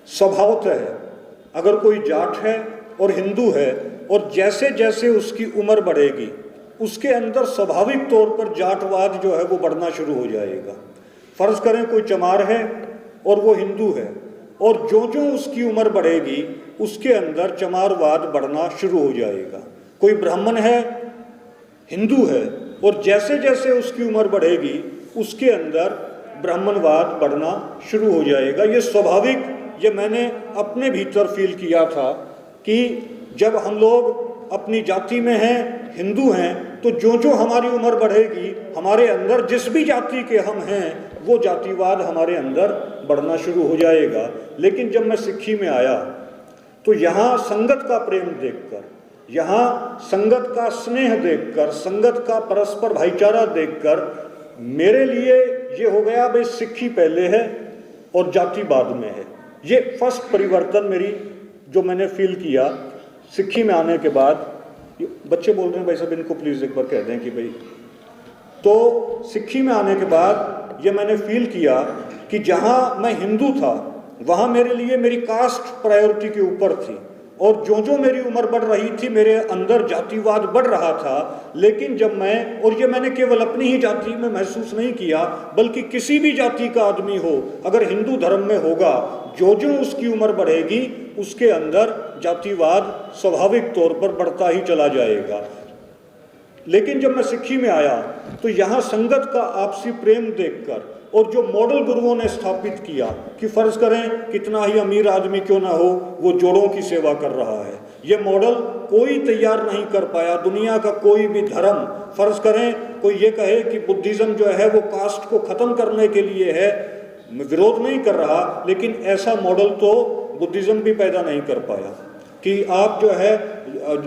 स्वभावतः है, अगर कोई जाट है और हिंदू है और जैसे जैसे उसकी उम्र बढ़ेगी उसके अंदर स्वाभाविक तौर पर जाटवाद जो है वो बढ़ना शुरू हो जाएगा। फर्ज करें कोई चमार है और वो हिंदू है, और जो जो उसकी उम्र बढ़ेगी उसके अंदर चमारवाद बढ़ना शुरू हो जाएगा। कोई ब्राह्मण है, हिंदू है, और जैसे जैसे उसकी उम्र बढ़ेगी उसके अंदर ब्राह्मणवाद बढ़ना शुरू हो जाएगा। ये स्वाभाविक, ये मैंने अपने भीतर फील किया था कि जब हम लोग अपनी जाति में हैं, हिंदू हैं, तो जो जो हमारी उम्र बढ़ेगी हमारे अंदर जिस भी जाति के हम हैं वो जातिवाद हमारे अंदर बढ़ना शुरू हो जाएगा। लेकिन जब मैं सिक्खी में आया तो यहाँ संगत का प्रेम देखकर, यहाँ संगत का स्नेह देखकर, संगत का परस्पर भाईचारा देखकर मेरे लिए ये हो गया भाई सिक्खी पहले है और जाति बाद में है। ये फर्स्ट परिवर्तन मेरी जो मैंने फील किया सिक्खी में आने के बाद। बच्चे बोल रहे हैं भाई साहब इनको प्लीज़ एक बार कह दें कि भाई, तो सिक्खी में आने के बाद ये मैंने फील किया कि जहाँ मैं हिंदू था वहाँ मेरे लिए मेरी कास्ट प्रायोरिटी के ऊपर थी, और जो जो मेरी उम्र बढ़ रही थी मेरे अंदर जातिवाद बढ़ रहा था। लेकिन जब मैं, और ये मैंने केवल अपनी ही जाति में महसूस नहीं किया बल्कि किसी भी जाति का आदमी हो अगर हिंदू धर्म में होगा, जो जो उसकी उम्र बढ़ेगी उसके अंदर जातिवाद स्वाभाविक तौर पर बढ़ता ही चला जाएगा। लेकिन जब मैं सिक्खी में आया तो यहाँ संगत का आपसी प्रेम देखकर और जो मॉडल गुरुओं ने स्थापित किया कि फर्ज करें कितना ही अमीर आदमी क्यों ना हो वो जोड़ों की सेवा कर रहा है, ये मॉडल कोई तैयार नहीं कर पाया। दुनिया का कोई भी धर्म, फर्ज करें कोई ये कहे कि बुद्धिज्म जो है वो कास्ट को ख़त्म करने के लिए है, मैं विरोध नहीं कर रहा, लेकिन ऐसा मॉडल तो बुद्धिज्म भी पैदा नहीं कर पाया कि आप जो है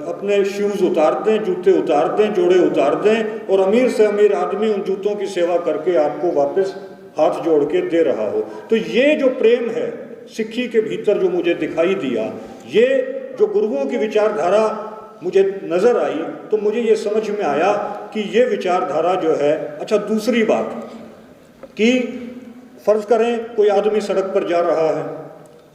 अपने शूज़ उतार दें, जूते उतार दें, जोड़े उतार दें और अमीर से अमीर आदमी उन जूतों की सेवा करके आपको वापस हाथ जोड़ के दे रहा हो। तो ये जो प्रेम है सिक्खी के भीतर जो मुझे दिखाई दिया, ये जो गुरुओं की विचारधारा मुझे नज़र आई, तो मुझे ये समझ में आया कि ये विचारधारा जो है। अच्छा, दूसरी बात कि फ़र्ज़ करें कोई आदमी सड़क पर जा रहा है,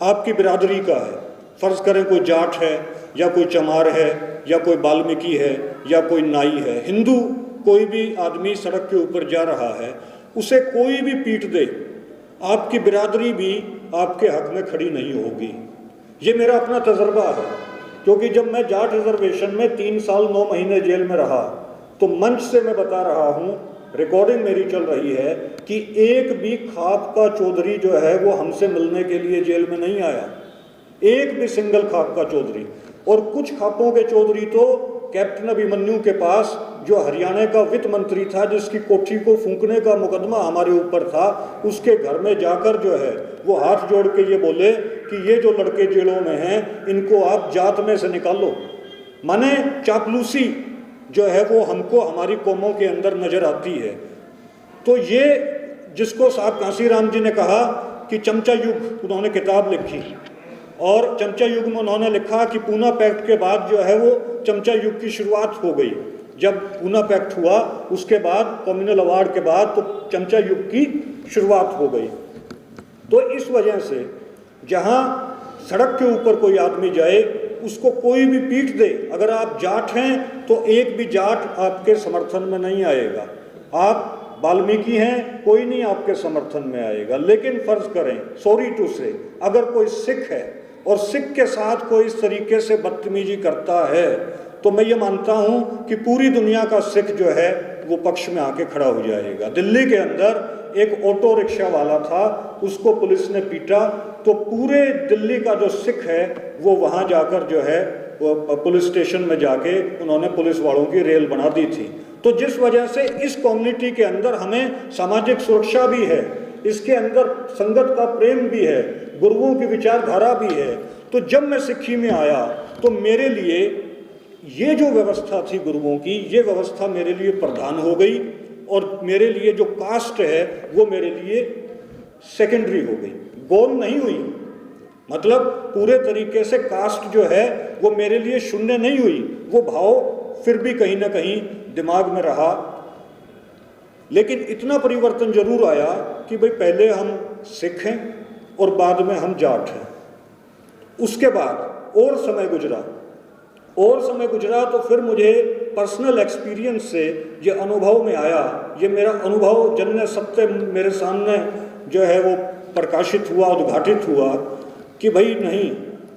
आपकी बिरादरी का है, फ़र्ज़ करें कोई जाट है या कोई चमार है या कोई वाल्मीकि है या कोई नाई है, हिंदू कोई भी आदमी सड़क के ऊपर जा रहा है, उसे कोई भी पीट दे, आपकी बिरादरी भी आपके हक में खड़ी नहीं होगी। ये मेरा अपना तजर्बा है, क्योंकि जब मैं जाट रिजर्वेशन में 3 साल 9 महीने जेल में रहा तो मंच से मैं बता रहा हूँ, रिकॉर्डिंग मेरी चल रही है कि एक भी खाप का चौधरी जो है वो हमसे मिलने के लिए जेल में नहीं आया, एक भी सिंगल खाप का चौधरी। और कुछ खापों के चौधरी तो कैप्टन अभिमन्यु के पास जो हरियाणा का वित्त मंत्री था, जिसकी कोठी को फूंकने का मुकदमा हमारे ऊपर था, उसके घर में जाकर जो है वो हाथ जोड़ के ये बोले कि ये जो लड़के जेलों में हैं इनको आप जात में से निकालो। माने चापलूसी जो है वो हमको हमारी कौमों के अंदर नज़र आती है। तो ये जिसको साहब कांसीराम जी ने कहा कि चमचा युग, उन्होंने किताब लिखी और चमचा युग में उन्होंने लिखा कि पूना पैक्ट के बाद जो है वो चमचा युग की शुरुआत हो गई। जब पूना पैक्ट हुआ उसके बाद कम्युनल अवार्ड के बाद तो चमचा युग की शुरुआत हो गई। तो इस वजह से जहाँ सड़क के ऊपर कोई आदमी जाए उसको कोई भी पीट दे, अगर आप जाट हैं तो एक भी जाट आपके समर्थन में नहीं आएगा, आप वाल्मीकि हैं कोई नहीं आपके समर्थन में आएगा। लेकिन फ़र्ज़ करें, सॉरी टू से, अगर कोई सिख है और सिख के साथ कोई इस तरीके से बदतमीजी करता है तो मैं ये मानता हूँ कि पूरी दुनिया का सिख जो है वो पक्ष में आके खड़ा हो जाएगा। दिल्ली के अंदर एक ऑटो रिक्शा वाला था, उसको पुलिस ने पीटा तो पूरे दिल्ली का जो सिख है वो वहाँ जाकर जो है वो पुलिस स्टेशन में जाके उन्होंने पुलिस वालों की रेल बना दी थी। तो जिस वजह से इस कम्युनिटी के अंदर हमें सामाजिक सुरक्षा भी है, इसके अंदर संगत का प्रेम भी है, गुरुओं की विचारधारा भी है। तो जब मैं सिक्खी में आया तो मेरे लिए ये जो व्यवस्था थी गुरुओं की, ये व्यवस्था मेरे लिए प्रधान हो गई और मेरे लिए जो कास्ट है वो मेरे लिए सेकेंडरी हो गई, गोल नहीं हुई। मतलब पूरे तरीके से कास्ट जो है वो मेरे लिए शून्य नहीं हुई, वो भाव फिर भी कहीं ना कहीं दिमाग में रहा। लेकिन इतना परिवर्तन जरूर आया कि भाई पहले हम सिख हैं और बाद में हम जाट हैं। उसके बाद और समय गुजरा तो फिर मुझे पर्सनल एक्सपीरियंस से ये अनुभव में आया, ये मेरा अनुभव जन्य सत्य मेरे सामने जो है वो प्रकाशित हुआ, उद्घाटित हुआ कि भाई नहीं,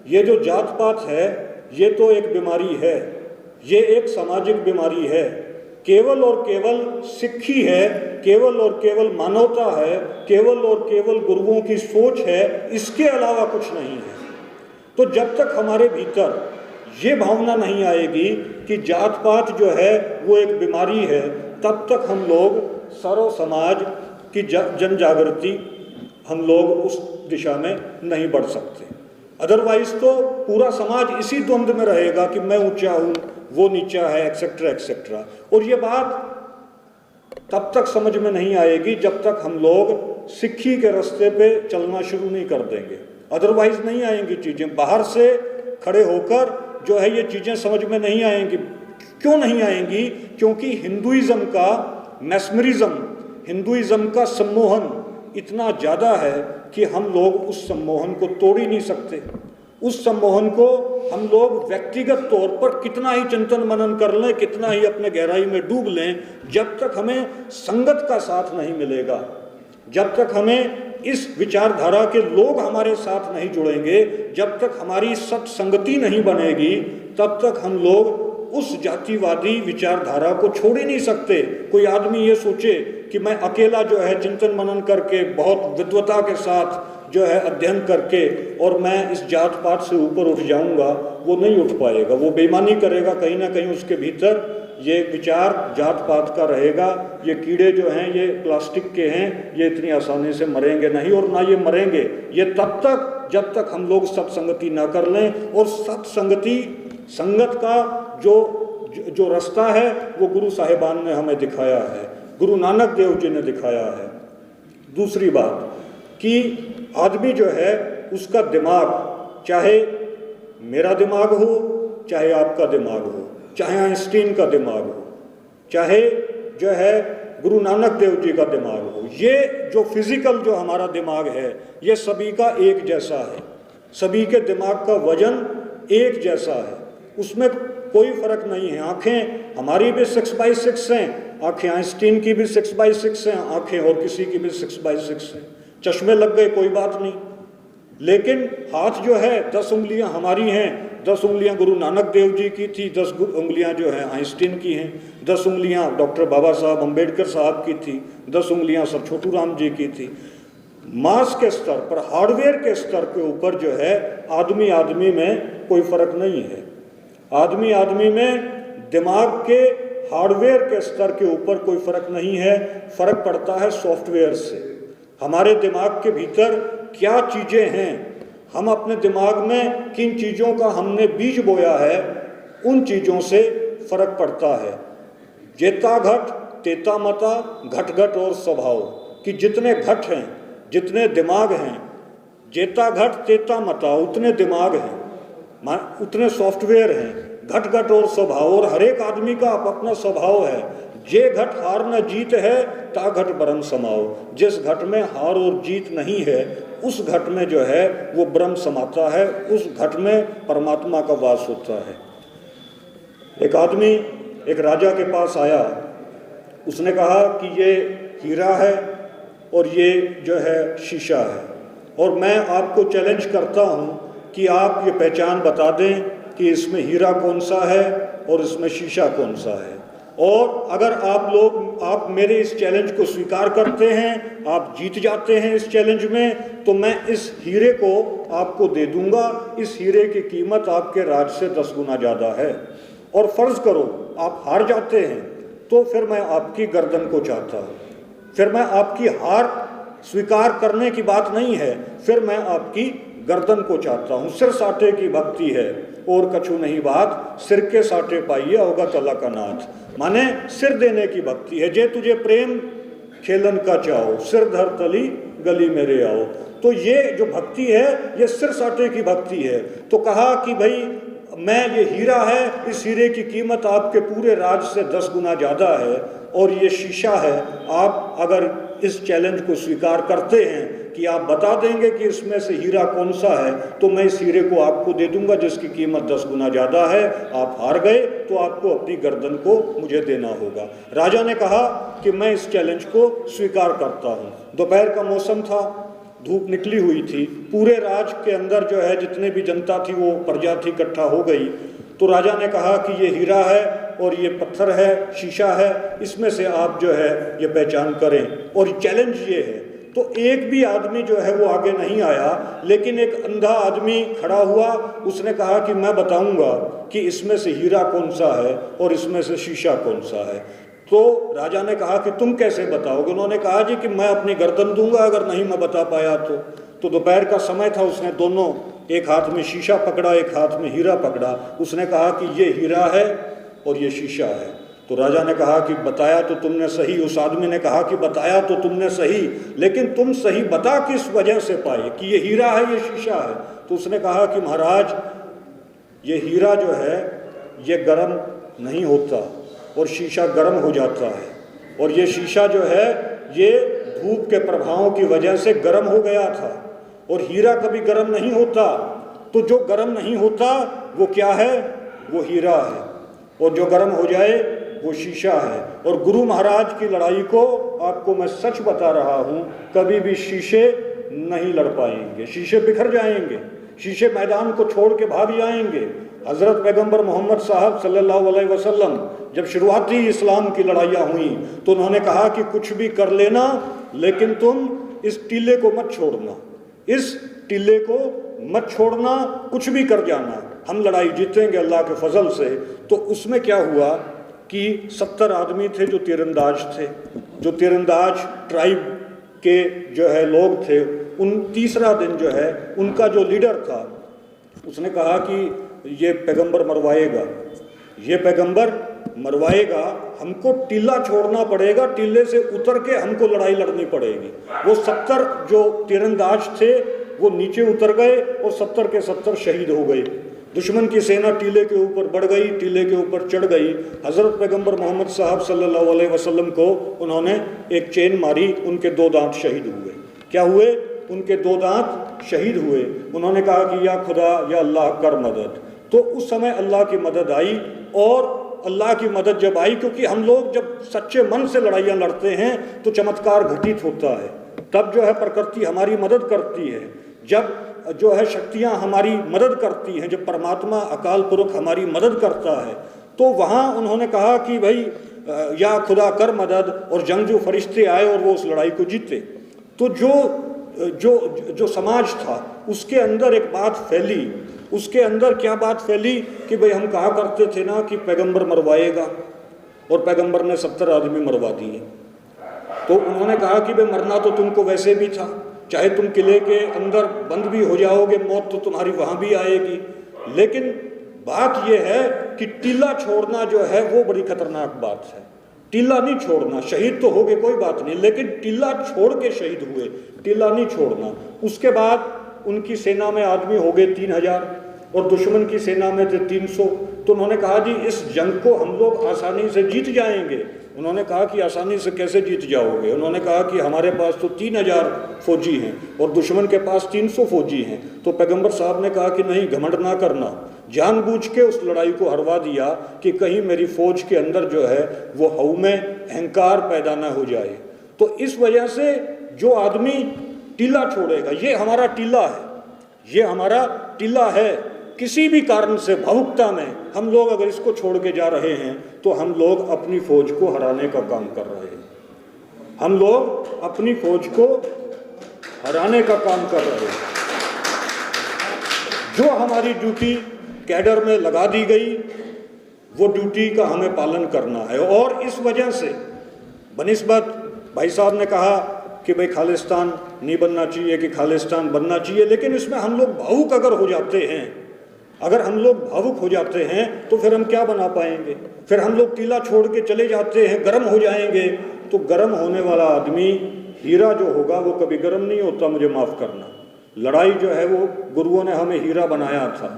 ये जो जात पात है ये तो एक बीमारी है, ये एक सामाजिक बीमारी है। केवल और केवल सिक्खी है, केवल और केवल मानवता है, केवल और केवल गुरुओं की सोच है, इसके अलावा कुछ नहीं है। तो जब तक हमारे भीतर ये भावना नहीं आएगी कि जात पात जो है वो एक बीमारी है, तब तक हम लोग सर्व समाज की जन जागृति हम लोग उस दिशा में नहीं बढ़ सकते। अदरवाइज तो पूरा समाज इसी द्वंद्व में रहेगा कि मैं ऊंचा हूँ, वो नीचा है, एक्सेट्रा एक्सेट्रा। और ये बात तब तक समझ में नहीं आएगी जब तक हम लोग सिक्खी के रास्ते पे चलना शुरू नहीं कर देंगे। अदरवाइज नहीं आएंगी चीज़ें, बाहर से खड़े होकर जो है ये चीज़ें समझ में नहीं आएंगी। क्यों नहीं आएंगी? क्योंकि हिंदुइज्म का मैस्मरिज्म, हिंदुइज्म का सम्मोहन इतना ज़्यादा है कि हम लोग उस सम्मोहन को तोड़ ही नहीं सकते। उस सम्मोहन को हम लोग व्यक्तिगत तौर पर कितना ही चिंतन मनन कर लें, कितना ही अपने गहराई में डूब लें, जब तक हमें संगत का साथ नहीं मिलेगा, जब तक हमें इस विचारधारा के लोग हमारे साथ नहीं जुड़ेंगे, जब तक हमारी सत्संगति नहीं बनेगी, तब तक हम लोग उस जातिवादी विचारधारा को छोड़ ही नहीं सकते। कोई आदमी ये सोचे कि मैं अकेला जो है चिंतन मनन करके, बहुत विद्वता के साथ जो है अध्ययन करके और मैं इस जात पात से ऊपर उठ जाऊंगा, वो नहीं उठ पाएगा, वो बेईमानी करेगा। कहीं ना कहीं उसके भीतर ये विचार जात पात का रहेगा। ये कीड़े जो हैं ये प्लास्टिक के हैं, ये इतनी आसानी से मरेंगे नहीं, और ना ये मरेंगे ये तब तक जब तक हम लोग सत्संगति ना कर लें। और सत्संगति, संगत का जो रास्ता है वो गुरु साहिबान ने हमें दिखाया है, गुरु नानक देव जी ने दिखाया है। दूसरी बात कि आदमी जो है उसका दिमाग, चाहे मेरा दिमाग हो, चाहे आपका दिमाग हो, चाहे आइंस्टीन का दिमाग हो, चाहे जो है गुरु नानक देव जी का दिमाग हो, ये जो फिजिकल जो हमारा दिमाग है ये सभी का एक जैसा है। सभी के दिमाग का वजन एक जैसा है, उसमें कोई फर्क नहीं है। आंखें हमारी भी 6/6 हैं, आंखें आइंस्टीन की भी 6/6 हैं, आंखें और किसी की भी 6/6 हैं। चश्मे लग गए कोई बात नहीं, लेकिन हाथ जो है 10 उंगलियां हमारी हैं, 10 उंगलियां गुरु नानक देव जी की थी, 10 उंगलियां जो है आइंस्टीन की हैं, 10 उंगलियां डॉक्टर बाबा साहब अम्बेडकर साहब की थी, 10 उंगलियां सर छोटू राम जी की थी। मास के स्तर पर, हार्डवेयर के स्तर के ऊपर जो है आदमी आदमी में कोई फर्क नहीं है। आदमी आदमी में दिमाग के हार्डवेयर के स्तर के ऊपर कोई फर्क नहीं है, फर्क पड़ता है सॉफ्टवेयर से। हमारे दिमाग के भीतर क्या चीज़ें हैं, हम अपने दिमाग में किन चीज़ों का हमने बीज बोया है, उन चीज़ों से फर्क पड़ता है। जेता घट तेता मता, घट घट और स्वभाव, कि जितने घट हैं, जितने दिमाग हैं, जेता घट तेता मता, उतने दिमाग हैं, उतने सॉफ्टवेयर हैं। घट घट और स्वभाव, और हर एक आदमी का अपना स्वभाव है। जे घट हार न जीत है, ता घट ब्रह्म समाओ। जिस घट में हार और जीत नहीं है, उस घट में जो है वो ब्रह्म समाता है, उस घट में परमात्मा का वास होता है। एक आदमी एक राजा के पास आया, उसने कहा कि ये हीरा है और ये जो है शीशा है, और मैं आपको चैलेंज करता हूँ कि आप ये पहचान बता दें कि इसमें हीरा कौन सा है और इसमें शीशा कौन सा है। और अगर आप मेरे इस चैलेंज को स्वीकार करते हैं, आप जीत जाते हैं इस चैलेंज में, तो मैं इस हीरे को आपको दे दूंगा। इस हीरे की कीमत आपके राज से 10 गुना ज़्यादा है। और फर्ज करो आप हार जाते हैं, तो फिर मैं आपकी गर्दन को चाहता हूँ। फिर मैं आपकी हार स्वीकार करने की बात नहीं है, फिर मैं आपकी गर्दन को चाहता हूँ। सिर साटे की भक्ति है और कछु नहीं बात, सिर के साटे पाइए होगा तला का नाथ। माने सिर देने की भक्ति है। जे तुझे प्रेम खेलन का चाहो, सिर धर तली गली मेरे आओ। तो ये जो भक्ति है ये सिर साटे की भक्ति है। तो कहा कि भाई मैं, ये हीरा है, इस हीरे की कीमत आपके पूरे राज से 10 गुना ज़्यादा है, और ये शीशा है। आप अगर इस चैलेंज को स्वीकार करते हैं कि आप बता देंगे कि इसमें से हीरा कौन सा है तो मैं इस हीरे को आपको दे दूंगा जिसकी कीमत 10 गुना ज़्यादा है। आप हार गए तो आपको अपनी गर्दन को मुझे देना होगा। राजा ने कहा कि मैं इस चैलेंज को स्वीकार करता हूँ। दोपहर का मौसम था, धूप निकली हुई थी, पूरे राज के अंदर जो है जितने भी जनता थी वो प्रजा थी इकट्ठा हो गई। तो राजा ने कहा कि ये हीरा है और ये पत्थर है, शीशा है, इसमें से आप जो है ये पहचान करें और चैलेंज ये है। तो एक भी आदमी जो है वो आगे नहीं आया, लेकिन एक अंधा आदमी खड़ा हुआ, उसने कहा कि मैं बताऊंगा कि इसमें से हीरा कौन सा है और इसमें से शीशा कौन सा है। तो राजा ने कहा कि तुम कैसे बताओगे? उन्होंने कहा जी कि मैं अपनी गर्दन दूंगा अगर नहीं मैं बता पाया तो दोपहर का समय था, उसने दोनों, एक हाथ में शीशा पकड़ा, एक हाथ में हीरा पकड़ा। उसने कहा कि ये हीरा है और ये शीशा है। तो राजा ने कहा कि बताया तो तुमने सही। उस आदमी ने कहा कि बताया तो तुमने सही, लेकिन तुम सही बता किस वजह से पाए कि ये हीरा है ये शीशा है? तो उसने कहा कि महाराज ये हीरा जो है ये गर्म नहीं होता और शीशा गर्म हो जाता है, और ये शीशा जो है ये धूप के प्रभावों की वजह से गर्म हो गया था, और हीरा कभी गर्म नहीं होता। तो जो गर्म नहीं होता वो क्या है? वो हीरा है, और जो गर्म हो जाए वो शीशा है। और गुरु महाराज की लड़ाई को आपको मैं सच बता रहा हूँ, कभी भी शीशे नहीं लड़ पाएंगे, शीशे बिखर जाएंगे, शीशे मैदान को छोड़ के भाग जाएंगे। हज़रत पैगंबर मोहम्मद साहब सल्लल्लाहु अलैहि वसल्लम जब शुरुआती इस्लाम की लड़ाइयाँ हुई तो उन्होंने कहा कि कुछ भी कर लेना लेकिन तुम इस टीले को मत छोड़ना, इस टीले को मत छोड़ना, कुछ भी कर जाना, हम लड़ाई जीतेंगे अल्लाह के फजल से। तो उसमें क्या हुआ कि 70 आदमी थे जो तीरंदाज थे, जो तीरंदाज ट्राइब के जो है लोग थे। उन तीसरा दिन जो है उनका जो लीडर था उसने कहा कि ये पैगंबर मरवाएगा, ये पैगंबर मरवाएगा, हमको टीला छोड़ना पड़ेगा, टीले से उतर के हमको लड़ाई लड़नी पड़ेगी। वो 70 जो तीरंदाज थे वो नीचे उतर गए और 70 के 70 शहीद हो गए। दुश्मन की सेना टीले के ऊपर बढ़ गई, टीले के ऊपर चढ़ गई। हज़रत पैगंबर मोहम्मद साहब सल्लल्लाहु अलैहि वसल्लम को उन्होंने एक चेन मारी, उनके 2 दांत शहीद हुए। क्या हुए? उनके 2 दांत शहीद हुए। उन्होंने कहा कि या खुदा या अल्लाह कर मदद। तो उस समय अल्लाह की मदद आई, और अल्लाह की मदद जब आई, क्योंकि हम लोग जब सच्चे मन से लड़ाइयाँ लड़ते हैं तो चमत्कार घटित होता है, तब जो है प्रकृति हमारी मदद करती है, जब जो है शक्तियाँ हमारी मदद करती हैं, जब परमात्मा अकाल पुरख हमारी मदद करता है। तो वहाँ उन्होंने कहा कि भाई या खुदा कर मदद, और जंगजू फरिश्ते आए और वो उस लड़ाई को जीते। तो जो समाज था उसके अंदर एक बात फैली, उसके अंदर क्या बात फैली कि भाई हम कहा करते थे ना कि पैगंबर मरवाएगा, और पैगंबर ने 70 आदमी मरवा दिए। तो उन्होंने कहा कि भाई मरना तो तुमको वैसे भी था, चाहे तुम किले के अंदर बंद भी हो जाओगे, मौत तो तुम्हारी वहाँ भी आएगी, लेकिन बात यह है कि टीला छोड़ना जो है वो बड़ी खतरनाक बात है। टीला नहीं छोड़ना, शहीद तो हो गए कोई बात नहीं, लेकिन टीला छोड़ के शहीद हुए, टीला नहीं छोड़ना। उसके बाद उनकी सेना में आदमी हो गए 3000 और दुश्मन की सेना में थे 300। तो उन्होंने कहा जी इस जंग को हम लोग आसानी से जीत जाएंगे। उन्होंने कहा कि आसानी से कैसे जीत जाओगे? उन्होंने कहा कि हमारे पास तो 3000 फौजी हैं और दुश्मन के पास 300 फौजी हैं। तो पैगंबर साहब ने कहा कि नहीं, घमंड ना करना, जानबूझ के उस लड़ाई को हरवा दिया कि कहीं मेरी फौज के अंदर जो है वो हऊ में अहंकार पैदा ना हो जाए। तो इस वजह से जो आदमी टीला छोड़ेगा, ये हमारा टीला है, ये हमारा टीला है, किसी भी कारण से भावुकता में हम लोग अगर इसको छोड़ के जा रहे हैं तो हम लोग अपनी फौज को हराने का काम कर रहे हैं, हम लोग अपनी फौज को हराने का काम कर रहे हैं। जो हमारी ड्यूटी कैडर में लगा दी गई वो ड्यूटी का हमें पालन करना है। और इस वजह से बनिस्बत भाई साहब ने कहा कि भाई खालिस्तान नहीं बनना चाहिए कि खालिस्तान बनना चाहिए, लेकिन इसमें हम लोग भावुक अगर हो जाते हैं, अगर हम लोग भावुक हो जाते हैं तो फिर हम क्या बना पाएंगे? फिर हम लोग टीला छोड़ के चले जाते हैं, गर्म हो जाएंगे। तो गर्म होने वाला आदमी, हीरा जो होगा वो कभी गर्म नहीं होता, मुझे माफ़ करना। लड़ाई जो है वो गुरुओं ने हमें हीरा बनाया था।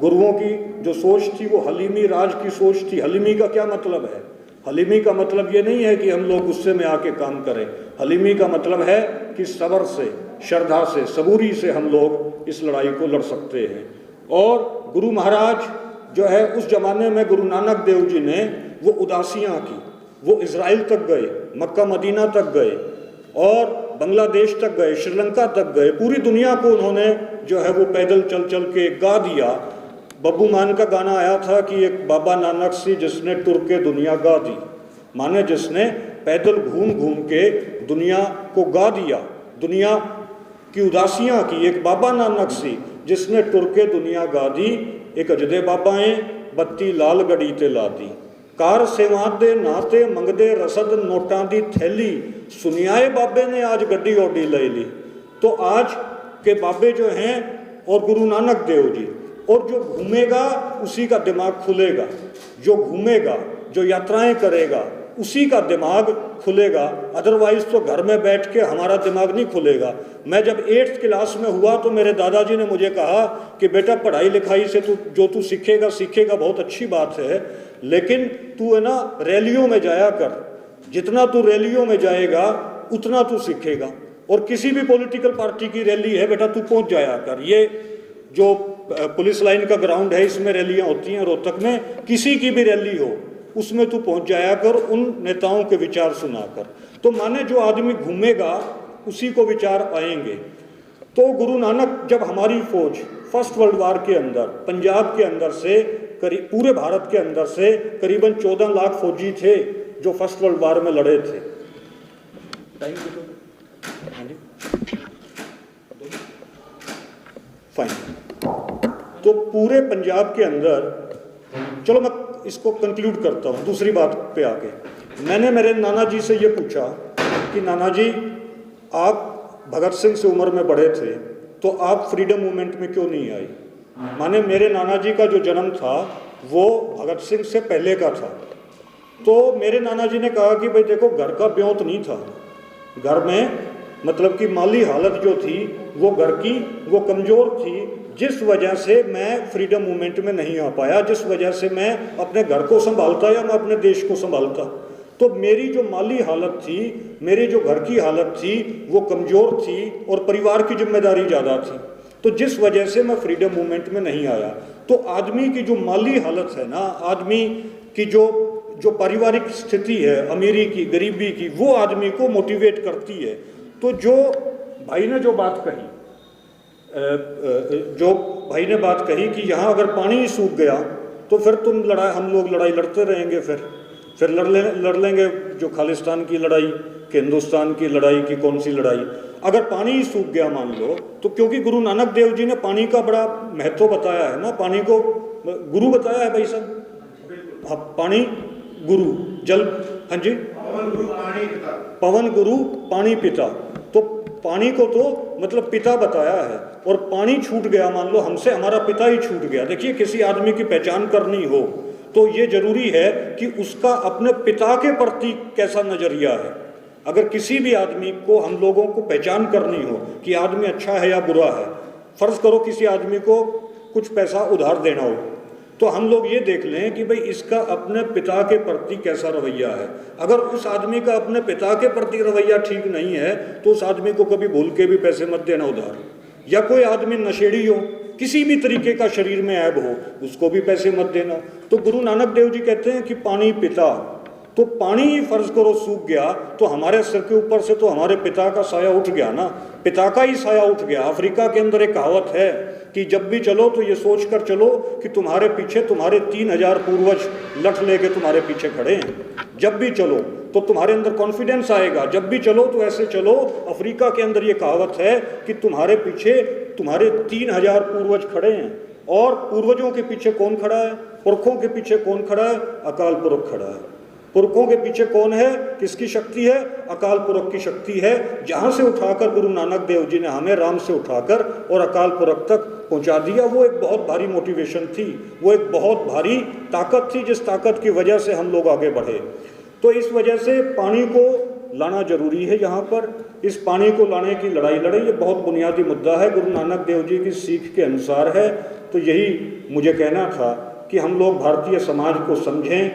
गुरुओं की जो सोच थी वो हलीमी राज की सोच थी। हलीमी का क्या मतलब है? हलीमी का मतलब ये नहीं है कि हम लोग गुस्से में आके काम करें। हलीमी का मतलब है कि सब्र से, श्रद्धा से, सबूरी से हम लोग इस लड़ाई को लड़ सकते हैं। और गुरु महाराज जो है, उस ज़माने में गुरु नानक देव जी ने वो उदासियाँ की, वो इज़राइल तक गए, मक्का मदीना तक गए और बांग्लादेश तक गए, श्रीलंका तक गए, पूरी दुनिया को उन्होंने जो है वो पैदल चल चल के गा दिया। बब्बू मान का गाना आया था कि एक बाबा नानक सी जिसने टुर के दुनिया गा दी, माने जिसने पैदल घूम घूम के दुनिया को गा दिया, दुनिया की उदासियाँ की। एक बाबा नानक सी जिसने टुर के दुनिया गा दी, एक अजदे बाबाएं बत्ती लाल गड़ी ते ला दी। कार सेवा दे नाते मंगदे रसद नोटां दी थैली, सुनियाए बाबे ने आज गड्डी ओडी ले ली। तो आज के बाबे जो हैं और गुरु नानक देव जी, और जो घूमेगा उसी का दिमाग खुलेगा, जो घूमेगा, जो यात्राएं करेगा उसी का दिमाग खुलेगा, अदरवाइज तो घर में बैठ के हमारा दिमाग नहीं खुलेगा। मैं जब 8th क्लास में हुआ तो मेरे दादाजी ने मुझे कहा कि बेटा पढ़ाई लिखाई से तू सीखेगा बहुत अच्छी बात है, लेकिन तू है ना रैलियों में जाया कर, जितना तू रैलियों में जाएगा उतना तू सीखेगा, और किसी भी पॉलिटिकल पार्टी की रैली है बेटा तू पहुंच जाया कर। ये जो पुलिस लाइन का ग्राउंड है इसमें रैलियां होती हैं, रोहतक में किसी की भी रैली हो उसमें तू पहुंच जाया कर, उन नेताओं के विचार सुनाकर। तो माने जो आदमी घूमेगा उसी को विचार आएंगे। तो गुरु नानक, जब हमारी फौज फर्स्ट वर्ल्ड वार के अंदर पंजाब के अंदर से पूरे भारत के अंदर से करीबन 14 लाख फौजी थे जो फर्स्ट वर्ल्ड वार में लड़े थे। फाइन। तो पूरे पंजाब के अंदर, चलो मैं इसको कंक्लूड करता हूँ दूसरी बात पे आके। मैंने मेरे नाना जी से ये पूछा कि नाना जी, आप भगत सिंह से उम्र में बड़े थे तो आप फ्रीडम मूवमेंट में क्यों नहीं आई? माने मेरे नाना जी का जो जन्म था वो भगत सिंह से पहले का था। तो मेरे नाना जी ने कहा कि भाई देखो, घर का ब्योंत नहीं था, घर में मतलब कि माली हालत जो थी वो घर की वो कमज़ोर थी, जिस वजह से मैं फ्रीडम मूवमेंट में नहीं आ पाया, जिस वजह से मैं अपने घर को संभालता या मैं अपने देश को संभालता। तो मेरी जो माली हालत थी, मेरी जो घर की हालत थी वो कमज़ोर थी और परिवार की जिम्मेदारी ज़्यादा थी, तो जिस वजह से मैं फ्रीडम मूवमेंट में नहीं आया। तो आदमी की जो माली हालत है ना, आदमी की जो पारिवारिक स्थिति है, अमीरी की गरीबी की, वो आदमी को मोटिवेट करती है। तो जो भाई ने बात कही कि यहाँ अगर पानी ही सूख गया तो फिर हम लोग लड़ाई लड़ते रहेंगे, फिर लड़ लेंगे जो खालिस्तान की लड़ाई कि हिंदुस्तान की लड़ाई की कौन सी लड़ाई। अगर पानी ही सूख गया मान लो, तो क्योंकि गुरु नानक देव जी ने पानी का बड़ा महत्व बताया है ना, पानी को गुरु बताया है भाई साहब। हाँ, पानी गुरु, जल, हाँ जी, पवन गुरु पानी पिता। तो पानी को तो मतलब पिता बताया है, और पानी छूट गया मान लो हमसे, हमारा पिता ही छूट गया। देखिए, किसी आदमी की पहचान करनी हो तो ये जरूरी है कि उसका अपने पिता के प्रति कैसा नजरिया है। अगर किसी भी आदमी को हम लोगों को पहचान करनी हो कि आदमी अच्छा है या बुरा है, फर्ज करो किसी आदमी को कुछ पैसा उधार देना हो, तो हम लोग ये देख लें कि भाई इसका अपने पिता के प्रति कैसा रवैया है। अगर उस आदमी का अपने पिता के प्रति रवैया ठीक नहीं है तो उस आदमी को कभी भूल के भी पैसे मत देना उधार। या कोई आदमी नशेड़ी हो, किसी भी तरीके का शरीर में ऐब हो, उसको भी पैसे मत देना। तो गुरु नानक देव जी कहते हैं कि पानी पिता। तो पानी ही फर्ज करो सूख गया तो हमारे सिर के ऊपर से तो हमारे पिता का साया उठ गया ना, पिता का ही साया उठ गया। अफ्रीका के अंदर एक कहावत है कि जब भी चलो तो ये सोच कर चलो कि तुम्हारे पीछे तुम्हारे 3000 पूर्वज लठ लेके तुम्हारे पीछे खड़े हैं। जब भी चलो तो तुम्हारे अंदर कॉन्फिडेंस आएगा, जब भी चलो तो ऐसे चलो। अफ्रीका के अंदर ये कहावत है कि तुम्हारे पीछे तुम्हारे 3000 पूर्वज खड़े हैं। और पूर्वजों के पीछे कौन खड़ा है? पुरखों के पीछे कौन खड़ा है? अकाल पुरख खड़ा है। पुरखों के पीछे कौन है? किसकी शक्ति है? अकाल पुरख की शक्ति है। जहाँ से उठाकर गुरु नानक देव जी ने हमें राम से उठाकर और अकाल पुरख तक पहुँचा दिया, वो एक बहुत भारी मोटिवेशन थी, वो एक बहुत भारी ताकत थी, जिस ताकत की वजह से हम लोग आगे बढ़े। तो इस वजह से पानी को लाना जरूरी है। यहाँ पर इस पानी को लाने की लड़ाई लड़े, ये बहुत बुनियादी मुद्दा है, गुरु नानक देव जी की सीख के अनुसार है। तो यही मुझे कहना था कि हम लोग भारतीय समाज को समझें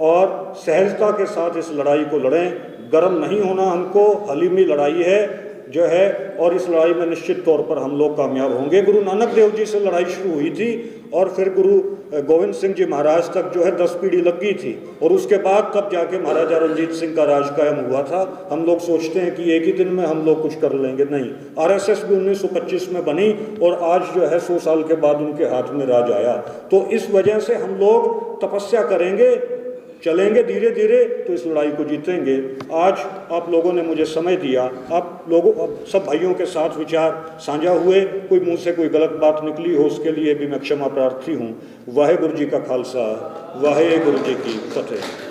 और सहजता के साथ इस लड़ाई को लड़ें। गर्म नहीं होना हमको, हलीमी लड़ाई है जो है, और इस लड़ाई में निश्चित तौर पर हम लोग कामयाब होंगे। गुरु नानक देव जी से लड़ाई शुरू हुई थी और फिर गुरु गोविंद सिंह जी महाराज तक जो है 10 पीढ़ी लग गई थी, और उसके बाद तब जाके महाराजा रंजीत सिंह का राज कायम हुआ था। हम लोग सोचते हैं कि एक ही दिन में हम लोग कुछ कर लेंगे, नहीं। आरएसएस भी 1925 में बनी और आज जो है 100 साल के बाद उनके हाथ में राज आया। तो इस वजह से हम लोग तपस्या करेंगे, चलेंगे धीरे धीरे, तो इस लड़ाई को जीतेंगे। आज आप लोगों ने मुझे समय दिया, आप लोगों सब भाइयों के साथ विचार साझा हुए, कोई मुंह से कोई गलत बात निकली हो उसके लिए भी मैं क्षमा प्रार्थी हूँ। वाहे गुरु जी का खालसा, वाहे गुरु जी की फतेह।